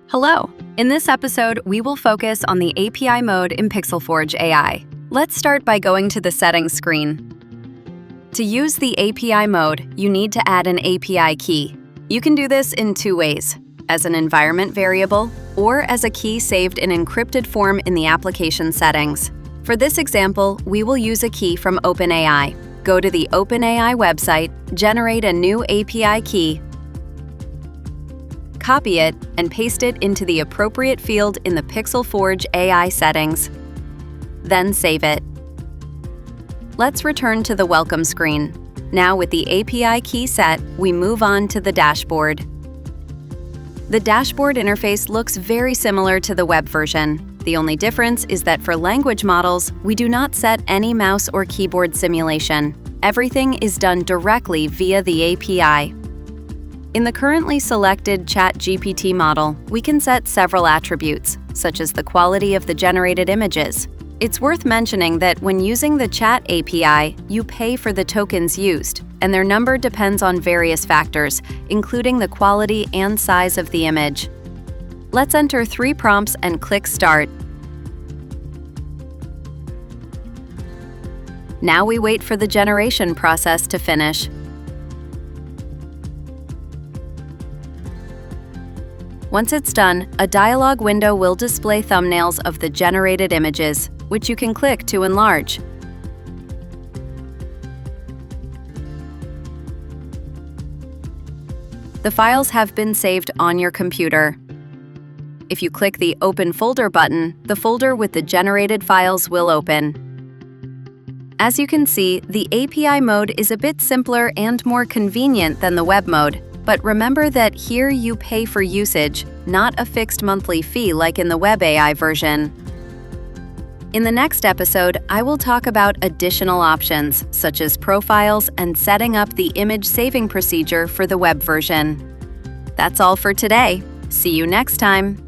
Hello! In this episode, we will focus on the API mode in PixelForgeAI. Let's start by going to the Settings screen. To use the API mode, you need to add an API key. You can do this in two ways, as an environment variable or as a key saved in encrypted form in the application settings. For this example, we will use a key from OpenAI. Go to the OpenAI website, generate a new API key, copy it, and paste it into the appropriate field in the PixelForgeAI settings. Then save it. Let's return to the Welcome screen. Now with the API key set, we move on to the dashboard. The dashboard interface looks very similar to the web version. The only difference is that for language models, we do not set any mouse or keyboard simulation. Everything is done directly via the API. In the currently selected ChatGPT model, we can set several attributes, such as the quality of the generated images. It's worth mentioning that when using the Chat API, you pay for the tokens used, and their number depends on various factors, including the quality and size of the image. Let's enter 3 prompts and click Start. Now we wait for the generation process to finish. Once it's done, a dialog window will display thumbnails of the generated images, which you can click to enlarge. The files have been saved on your computer. If you click the Open Folder button, the folder with the generated files will open. As you can see, the API mode is a bit simpler and more convenient than the web mode. But remember that here you pay for usage, not a fixed monthly fee like in the Web AI version. In the next episode, I will talk about additional options, such as profiles and setting up the image saving procedure for the web version. That's all for today. See you next time.